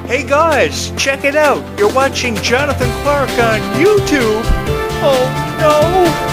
Hey guys, check it out. You're watching Jonathan Clarke on YouTube. Oh no!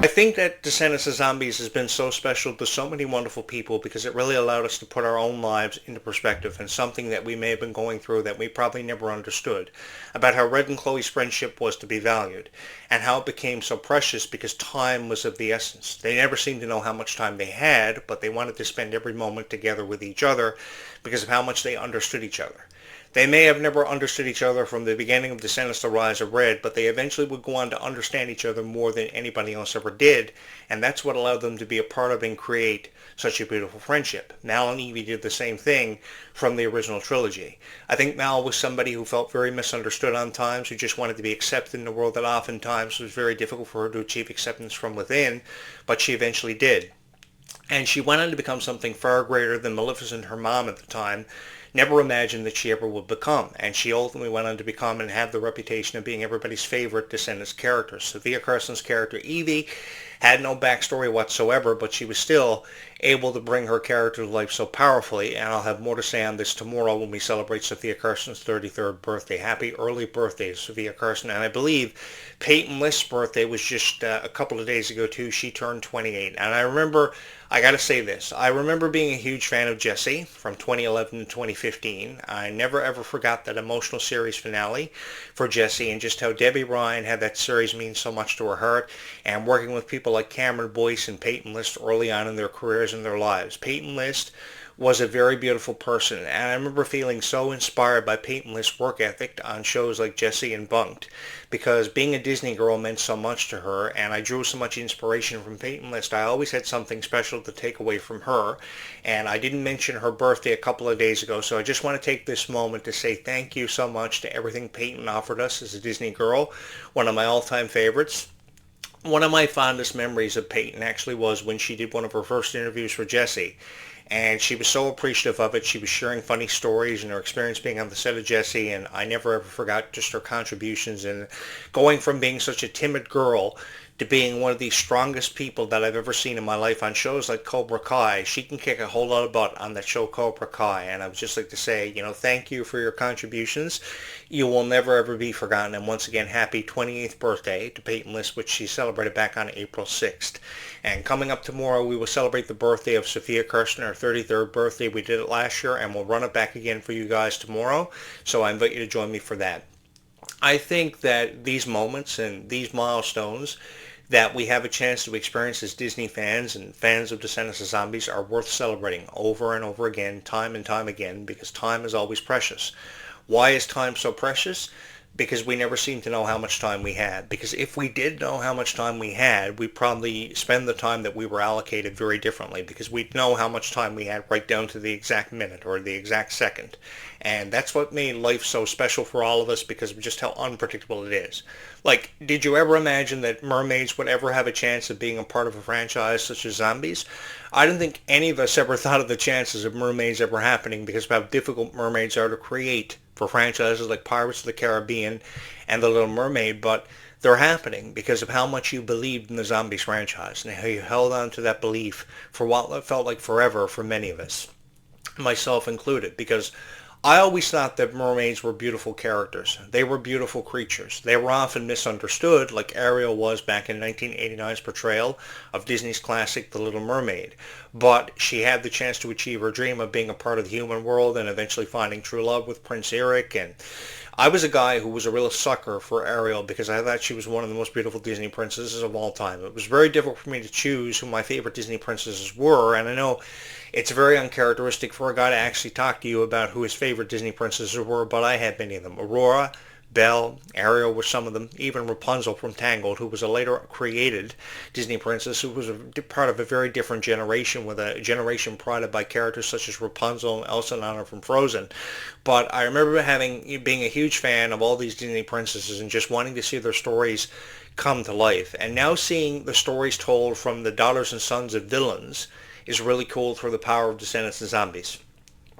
I think that Descendants of Zombies has been so special to so many wonderful people because it really allowed us to put our own lives into perspective and something that we may have been going through that we probably never understood about how Red and Chloe's friendship was to be valued and how it became so precious because time was of the essence. They never seemed to know how much time they had, but they wanted to spend every moment together with each other because of how much they understood each other. They may have never understood each other from the beginning of Descendants: The Rise of Red, but they eventually would go on to understand each other more than anybody else ever did, and that's what allowed them to be a part of and create such a beautiful friendship. Mal and Evie did the same thing from the original trilogy. I think Mal was somebody who felt very misunderstood on times, who just wanted to be accepted in a world that oftentimes was very difficult for her to achieve acceptance from within, but she eventually did. And she went on to become something far greater than Maleficent, her mom at the time, never imagined that she ever would become. And she ultimately went on to become and have the reputation of being everybody's favorite Descendants character. Sophia Carson's character Evie had no backstory whatsoever, but she was still able to bring her character to life so powerfully, and I'll have more to say on this tomorrow when we celebrate Sophia Carson's 33rd birthday. Happy early birthday, Sophia Carson. And I believe Peyton List's birthday was just a couple of days ago too. She turned 28. And I got to say this, I remember being a huge fan of Jessie from 2011 to 2015. I never ever forgot that emotional series finale for Jessie and just how Debbie Ryan had that series mean so much to her heart, and working with people like Cameron Boyce and Peyton List early on in their careers and their lives. Peyton List was a very beautiful person, and I remember feeling so inspired by Peyton List's work ethic on shows like Jessie and Bunked, because being a Disney girl meant so much to her, and I drew so much inspiration from Peyton List. I always had something special to take away from her, and I didn't mention her birthday a couple of days ago, so I just want to take this moment to say thank you so much to everything Peyton offered us as a Disney girl, one of my all-time favorites. One of my fondest memories of Peyton actually was when she did one of her first interviews for Jessie. And she was so appreciative of it. She was sharing funny stories and her experience being on the set of Jessie, and I never ever forgot just her contributions and going from being such a timid girl to being one of the strongest people that I've ever seen in my life on shows like Cobra Kai. She can kick a whole lot of butt on that show Cobra Kai, and I would just like to say, thank you for your contributions. You will never ever be forgotten, and once again, happy 28th birthday to Peyton List, which she celebrated back on April 6th. And coming up tomorrow, we will celebrate the birthday of Sophia Kirsten, her 33rd birthday. We did it last year, and we'll run it back again for you guys tomorrow, so I invite you to join me for that. I think that these moments and these milestones that we have a chance to experience as Disney fans and fans of Descendants of Zombies are worth celebrating over and over again, time and time again, because time is always precious. Why is time so precious? Because we never seem to know how much time we had. Because if we did know how much time we had, we'd probably spend the time that we were allocated very differently, because we'd know how much time we had right down to the exact minute or the exact second. And that's what made life so special for all of us, because of just how unpredictable it is. Like, did you ever imagine that mermaids would ever have a chance of being a part of a franchise such as Zombies? I don't think any of us ever thought of the chances of mermaids ever happening because of how difficult mermaids are to create for franchises like Pirates of the Caribbean and The Little Mermaid, but they're happening because of how much you believed in the Zombies franchise and how you held on to that belief for what felt like forever for many of us, myself included, because I always thought that mermaids were beautiful characters. They were beautiful creatures. They were often misunderstood, like Ariel was back in 1989's portrayal of Disney's classic The Little Mermaid. But she had the chance to achieve her dream of being a part of the human world and eventually finding true love with Prince Eric. And I was a guy who was a real sucker for Ariel because I thought she was one of the most beautiful Disney princesses of all time. It was very difficult for me to choose who my favorite Disney princesses were, and I know it's very uncharacteristic for a guy to actually talk to you about who his favorite Disney princesses were, but I had many of them. Aurora, Belle, Ariel were some of them, even Rapunzel from Tangled, who was a later created Disney princess who was a part of a very different generation, with a generation prodded by characters such as Rapunzel and Elsa and Anna from Frozen. But I remember being a huge fan of all these Disney princesses and just wanting to see their stories come to life. And now seeing the stories told from the daughters and sons of villains is really cool through the power of Descendants and Zombies.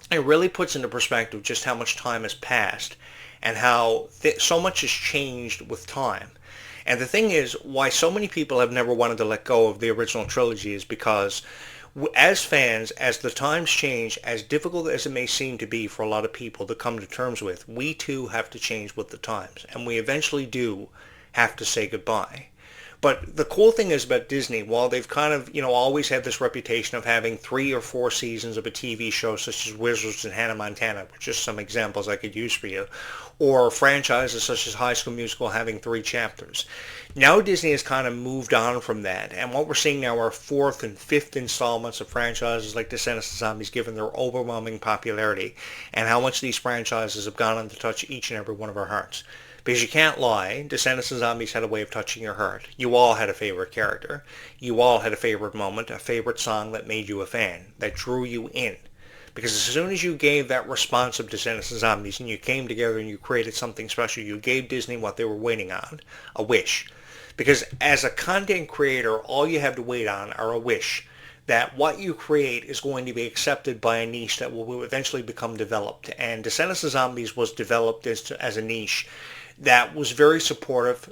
It really puts into perspective just how much time has passed and how so much has changed with time. And the thing is, why so many people have never wanted to let go of the original trilogy is because As fans, as the times change, as difficult as it may seem to be for a lot of people to come to terms with, we too have to change with the times, and we eventually do have to say goodbye. But the cool thing is about Disney, while they've kind of, always had this reputation of having 3 or 4 seasons of a TV show such as Wizards and Hannah Montana, which are just some examples I could use for you, or franchises such as High School Musical having 3 chapters. Now Disney has kind of moved on from that, and what we're seeing now are 4th and 5th installments of franchises like Descendants of Zombies, given their overwhelming popularity, and how much these franchises have gone on to touch each and every one of our hearts. Because you can't lie, Descendants of Zombies had a way of touching your heart. You all had a favorite character. You all had a favorite moment, a favorite song that made you a fan, that drew you in. Because as soon as you gave that response of Descendants of Zombies and you came together and you created something special, you gave Disney what they were waiting on, a wish. Because as a content creator, all you have to wait on are a wish that what you create is going to be accepted by a niche that will eventually become developed. And Descendants of Zombies was developed as a niche that was very supportive,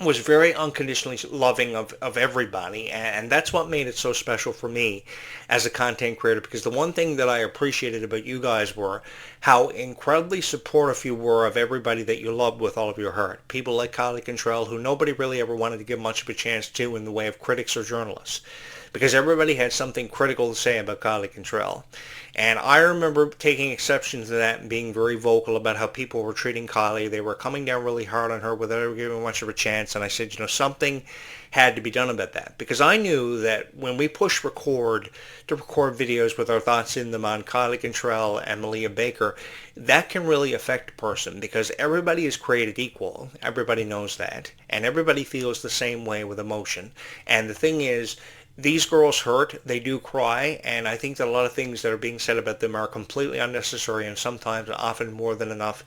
was very unconditionally loving of everybody, and that's what made it so special for me as a content creator, because the one thing that I appreciated about you guys were how incredibly supportive you were of everybody that you loved with all of your heart. People like Kylie Cantrell, who nobody really ever wanted to give much of a chance to in the way of critics or journalists, because everybody had something critical to say about Kylie Cantrell. And I remember taking exception to that and being very vocal about how people were treating Kylie. They were coming down really hard on her without ever giving much of a chance. And I said, something had to be done about that. Because I knew that when we push record to record videos with our thoughts in them on Kylie Cantrell and Malia Baker, that can really affect a person, because everybody is created equal. Everybody knows that. And everybody feels the same way with emotion. And the thing is, these girls hurt, they do cry, and I think that a lot of things that are being said about them are completely unnecessary and sometimes often more than enough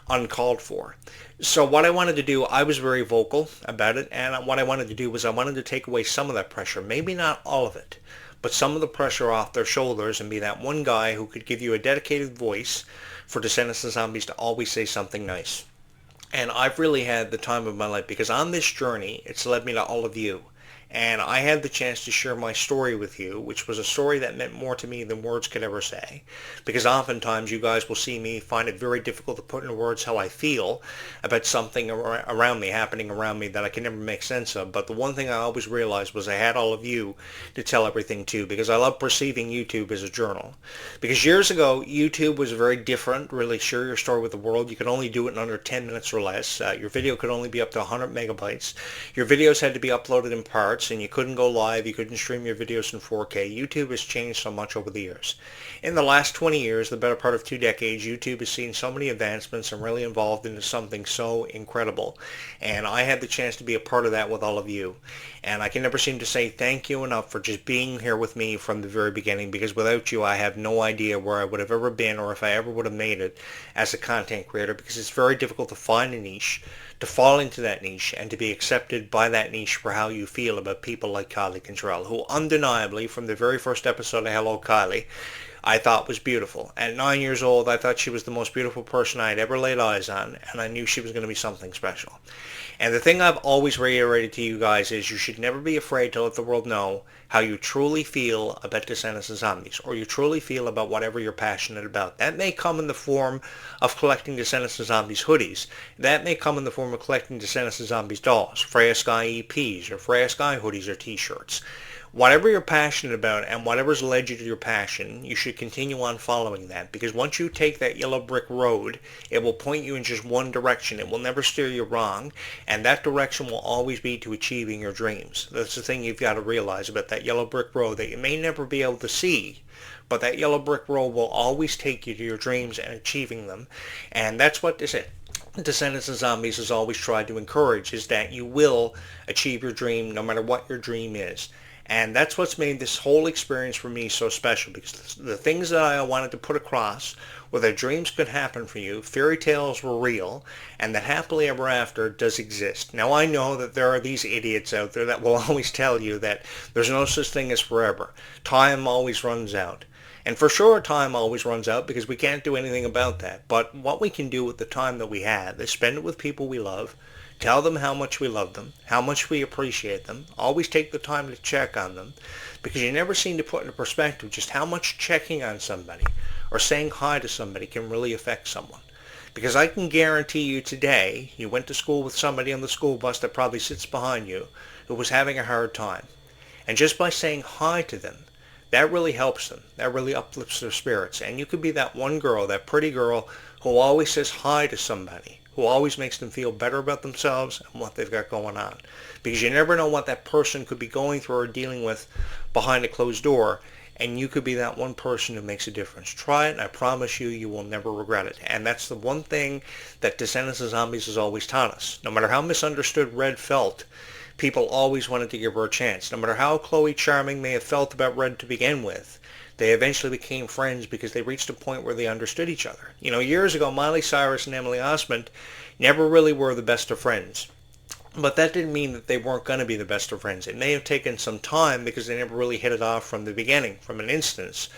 uncalled for. So what I wanted to do, I was very vocal about it, and what I wanted to do was I wanted to take away some of that pressure, maybe not all of it, but some of the pressure off their shoulders and be that one guy who could give you a dedicated voice for Descendants of Zombies to always say something nice. And I've really had the time of my life, because on this journey, it's led me to all of you. And I had the chance to share my story with you, which was a story that meant more to me than words could ever say. Because oftentimes you guys will see me find it very difficult to put into words how I feel about something around me, happening around me, that I can never make sense of. But the one thing I always realized was I had all of you to tell everything to, because I love perceiving YouTube as a journal. Because years ago, YouTube was very different. Really share your story with the world. You could only do it in under 10 minutes or less. Your video could only be up to 100 megabytes. Your videos had to be uploaded in parts, and you couldn't go live, you couldn't stream your videos in 4K. YouTube has changed so much over the years. In the last 20 years, the better part of 2 decades, YouTube has seen so many advancements and really evolved into something so incredible. And I had the chance to be a part of that with all of you. And I can never seem to say thank you enough for just being here with me from the very beginning, because without you, I have no idea where I would have ever been or if I ever would have made it as a content creator, because it's very difficult to find a niche, to fall into that niche, and to be accepted by that niche for how you feel about people like Kylie Cantrell, who undeniably, from the very first episode of Hello Kylie, I thought was beautiful. At 9 years old, I thought she was the most beautiful person I had ever laid eyes on, and I knew she was going to be something special. And the thing I've always reiterated to you guys is you should never be afraid to let the world know how you truly feel about Descendants of Zombies, or you truly feel about whatever you're passionate about. That may come in the form of collecting Descendants of Zombies hoodies. That may come in the form of collecting Descendants of Zombies dolls, Freya Sky EPs, or Freya Sky hoodies or t-shirts. Whatever you're passionate about and whatever's led you to your passion, you should continue on following that, because once you take that yellow brick road, it will point you in just one direction. It will never steer you wrong, and that direction will always be to achieving your dreams. That's the thing you've got to realize about that yellow brick road that you may never be able to see, but that yellow brick road will always take you to your dreams and achieving them. And that's what Descendants of Zombies has always tried to encourage, is that you will achieve your dream no matter what your dream is. And that's what's made this whole experience for me so special, because the things that I wanted to put across were that dreams could happen for you, fairy tales were real, and that happily ever after does exist. Now I know that there are these idiots out there that will always tell you that there's no such thing as forever. Time always runs out. And for sure, time always runs out, because we can't do anything about that. But what we can do with the time that we have is spend it with people we love, tell them how much we love them, how much we appreciate them, always take the time to check on them, because you never seem to put into perspective just how much checking on somebody or saying hi to somebody can really affect someone. Because I can guarantee you today, you went to school with somebody on the school bus that probably sits behind you who was having a hard time. And just by saying hi to them, that really helps them. That really uplifts their spirits. And you could be that one girl, that pretty girl, who always says hi to somebody, who always makes them feel better about themselves and what they've got going on. Because you never know what that person could be going through or dealing with behind a closed door, and you could be that one person who makes a difference. Try it, and I promise you, you will never regret it. And that's the one thing that Descendants of Zombies has always taught us. No matter how misunderstood Red felt, people always wanted to give her a chance. No matter how Chloe Charming may have felt about Red to begin with, they eventually became friends because they reached a point where they understood each other. You know, years ago, Miley Cyrus and Emily Osment never really were the best of friends. But that didn't mean that they weren't going to be the best of friends. It may have taken some time because they never really hit it off from the beginning, from an instance.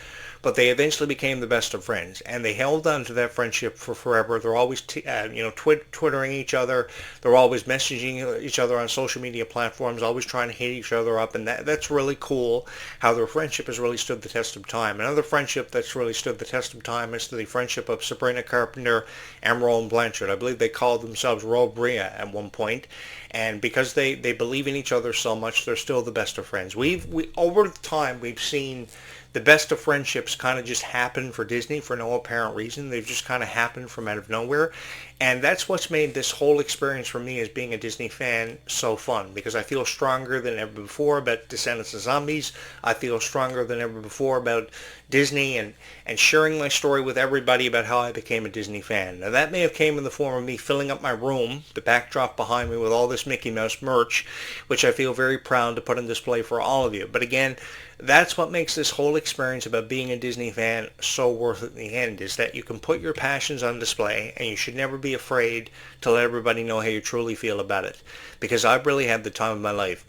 But they eventually became the best of friends, and they held on to that friendship for forever. They're always, twittering each other. They're always messaging each other on social media platforms, always trying to hit each other up, and that's really cool how their friendship has really stood the test of time. Another friendship that's really stood the test of time is the friendship of Sabrina Carpenter and Rowan Blanchard. I believe they called themselves Ro Bria at one point, and because they believe in each other so much, they're still the best of friends. We over time we've seen the best of friendships kind of just happen for Disney for no apparent reason. They've just kind of happened from out of nowhere. And that's what's made this whole experience for me as being a Disney fan so fun, because I feel stronger than ever before about Descendants of Zombies. I feel stronger than ever before about Disney and sharing my story with everybody about how I became a Disney fan. Now that may have came in the form of me filling up my room, the backdrop behind me with all this Mickey Mouse merch, which I feel very proud to put on display for all of you. But again, that's what makes this whole experience about being a Disney fan so worth it in the end, is that you can put your passions on display, and you should never be afraid to let everybody know how you truly feel about it, because I've really had the time of my life.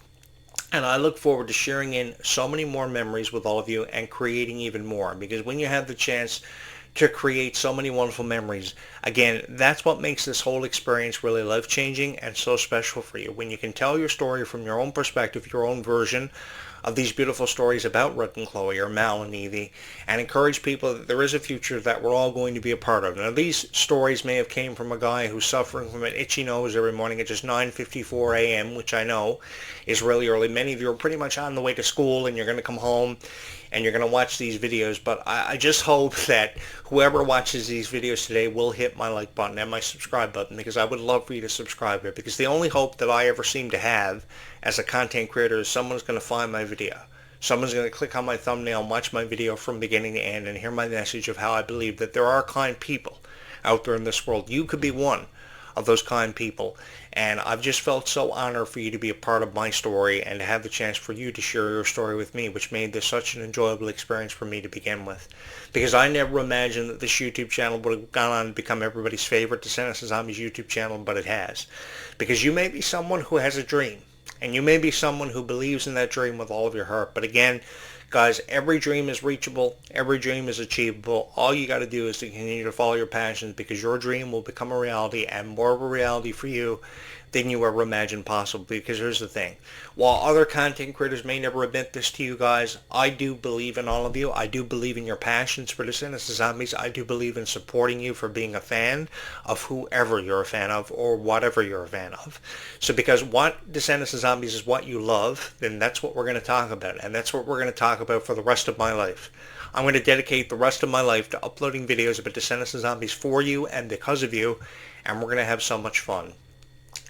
And I look forward to sharing in so many more memories with all of you and creating even more, because when you have the chance to create so many wonderful memories, again, that's what makes this whole experience really life-changing and so special for you. When you can tell your story from your own perspective, your own version of these beautiful stories about Red and Chloe, or Mal and Evie, and encourage people that there is a future that we're all going to be a part of. Now, these stories may have came from a guy who's suffering from an itchy nose every morning at just 9:54 a.m., which I know is really early. Many of you are pretty much on the way to school, and you're going to come home and you're going to watch these videos, but I just hope that whoever watches these videos today will hit my like button and my subscribe button, because I would love for you to subscribe here, because the only hope that I ever seem to have as a content creator is someone's going to find my video. Someone's going to click on my thumbnail and watch my video from beginning to end and hear my message of how I believe that there are kind people out there in this world. You could be one of those kind people, and I've just felt so honored for you to be a part of my story and to have the chance for you to share your story with me, which made this such an enjoyable experience for me to begin with, because I never imagined that this YouTube channel would have gone on to become everybody's favorite Descendants of Zombies YouTube channel, but it has. Because you may be someone who has a dream, and you may be someone who believes in that dream with all of your heart, but again, guys, every dream is reachable. Every dream is achievable. All you got to do is to continue to follow your passions, because your dream will become a reality, and more of a reality for you than you ever imagined possible. Because here's the thing. While other content creators may never admit this to you guys, I do believe in all of you. I do believe in your passions for Descendants of Zombies. I do believe in supporting you for being a fan of whoever you're a fan of or whatever you're a fan of. So because what Descendants of Zombies is what you love, then that's what we're going to talk about. And that's what we're going to talk about for the rest of my life. I'm going to dedicate the rest of my life to uploading videos about Descendants of Zombies for you and because of you. And we're going to have so much fun.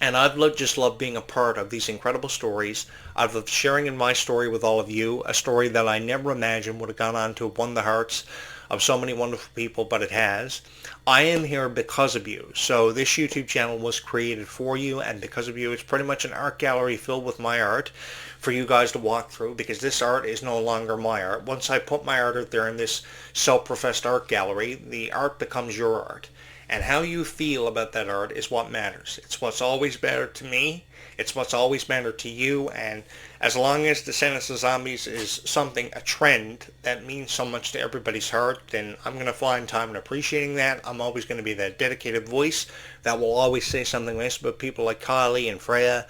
And I've just loved being a part of these incredible stories. I've loved sharing in my story with all of you, a story that I never imagined would have gone on to have won the hearts of so many wonderful people, but it has. I am here because of you. So this YouTube channel was created for you and because of you. It's pretty much an art gallery filled with my art for you guys to walk through, because this art is no longer my art. Once I put my art out there in this self-professed art gallery, the art becomes your art. And how you feel about that art is what matters. It's what's always mattered to me. It's what's always mattered to you. And as long as Descendants of Zombies is something, a trend, that means so much to everybody's heart, then I'm going to find time in appreciating that. I'm always going to be that dedicated voice that will always say something nice about people like Kylie and Freya,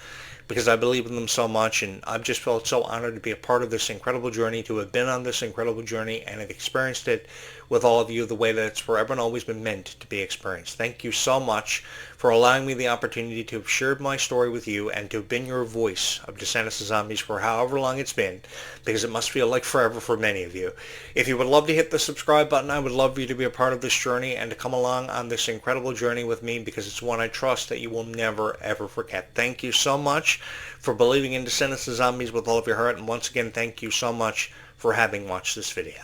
because I believe in them so much, and I've just felt so honored to be a part of this incredible journey, to have been on this incredible journey, and have experienced it with all of you the way that it's forever and always been meant to be experienced. Thank you so much for allowing me the opportunity to have shared my story with you and to have been your voice of Descendants to Zombies for however long it's been, because it must feel like forever for many of you. If you would love to hit the subscribe button, I would love for you to be a part of this journey and to come along on this incredible journey with me, because it's one I trust that you will never ever forget. Thank you so much for believing in Descendants to Zombies with all of your heart, and once again, thank you so much for having watched this video.